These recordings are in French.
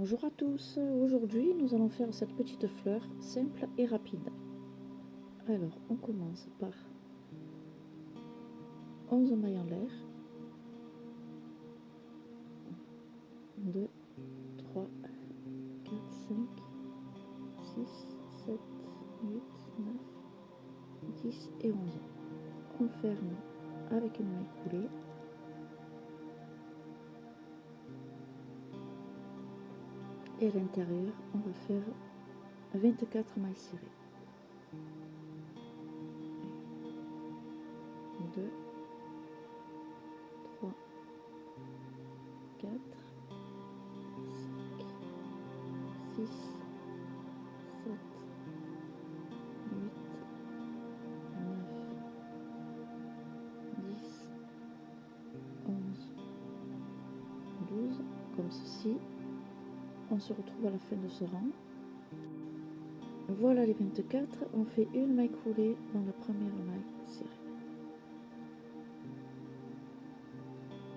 Bonjour à tous, aujourd'hui nous allons faire cette petite fleur simple et rapide. Alors on commence par 11 mailles en l'air, 2, 3, 4, 5, 6, 7, 8, 9, 10 et 11. On ferme avec une maille coulée. Et à l'intérieur, on va faire 24 mailles cirées. 2, 3, 4, 5, 6, 7, 8, 9, 10, 11, 12, comme ceci. On se retrouve à la fin de ce rang. Voilà les 24, on fait une maille coulée dans la première maille cirée.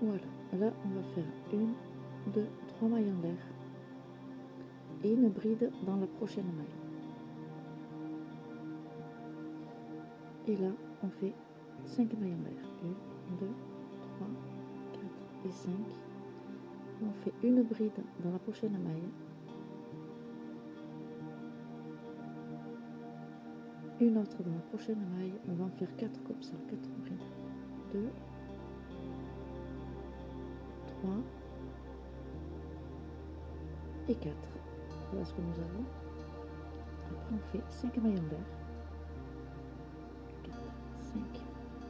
Voilà, là on va faire 1, 2, 3 mailles en l'air et une bride dans la prochaine maille. Et là on fait 5 mailles en l'air, 1, 2, 3, 4 et 5. On fait une bride dans la prochaine maille, une autre dans la prochaine maille. On va en faire 4 comme ça, 4 brides, 2, 3 et 4. Voilà ce que nous avons. Après on fait 5 mailles en l'air, 4, 5,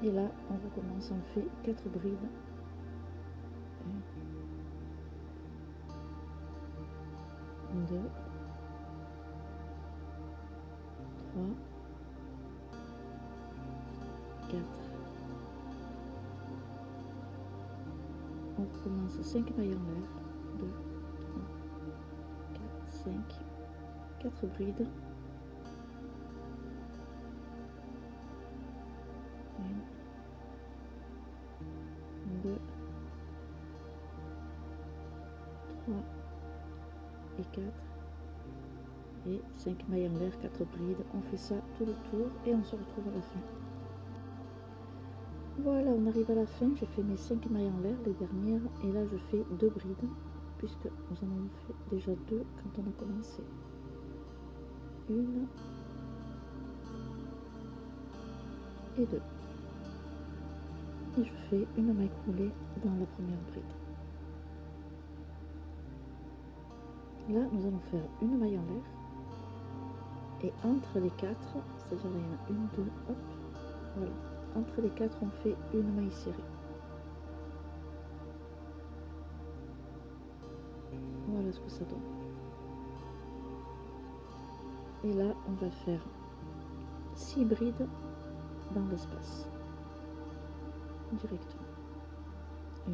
et là on recommence, on fait 4 brides, 1, 2, 3, 4. On recommence 5 mailles en l'air, 2, 3, 4, 5, 4 brides, 1, 2, 3 et 4 et 5 mailles en l'air, 4 brides. On fait ça tout le tour et on se retrouve à la fin. Voilà, on arrive à la fin. J'ai fait mes 5 mailles en l'air, les dernières, et là je fais 2 brides puisque nous en avons fait déjà 2 quand on a commencé. 1 et 2, et je fais une maille coulée dans la première bride. Là nous allons faire une maille en l'air et entre les 4, c'est-à-dire il y en a 1, 2, hop, voilà, entre les 4 on fait une maille cirée. Voilà ce que ça donne. Et là on va faire 6 brides dans l'espace directement. 1,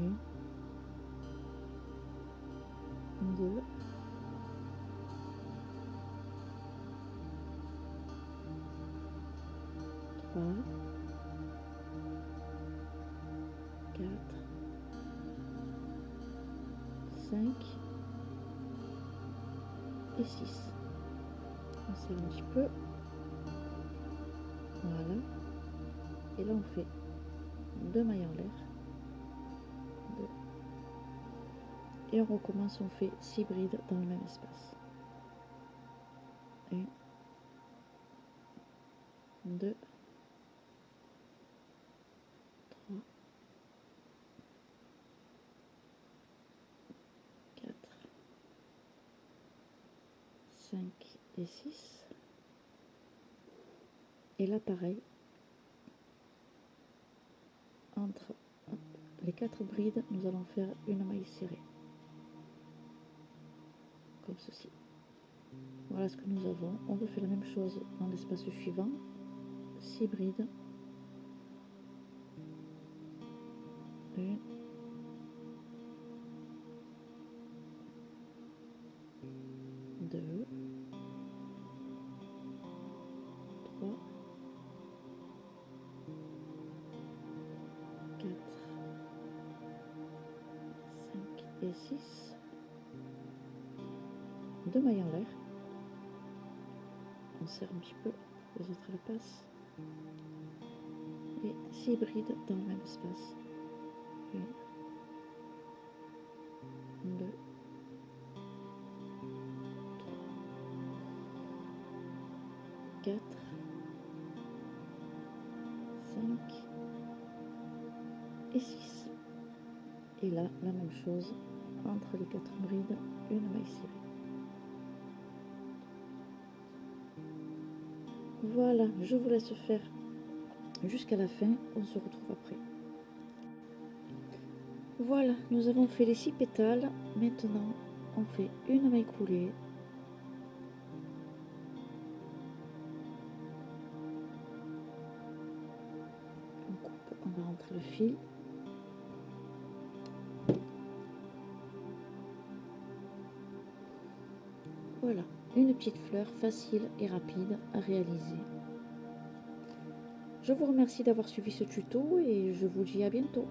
2, 3, 4, 5 et 6. On serre un petit peu. Voilà. Et là on fait 2 mailles en l'air. 2. Et on recommence, on fait 6 brides dans le même espace. 1, 2, 3, 4, 5 et 6. Et là pareil, entre les 4 brides, nous allons faire une maille cirée. Comme ceci. Voilà ce que nous avons. On refait la même chose dans l'espace suivant. 6 brides. 1, 2, 3, 4, 5 et 6. 2 mailles en l'air, on serre un petit peu, les autres elles passent, et 6 brides dans le même espace. 1, 2, 3, 4, 5 et 6. Et là, la même chose, entre les 4 brides, une maille cirée. Voilà, je vous laisse faire jusqu'à la fin, on se retrouve après. Voilà, nous avons fait les 6 pétales. Maintenant, on fait une maille coulée. On coupe, on va rentrer le fil. Voilà, une petite fleur facile et rapide à réaliser. Je vous remercie d'avoir suivi ce tuto et je vous dis à bientôt.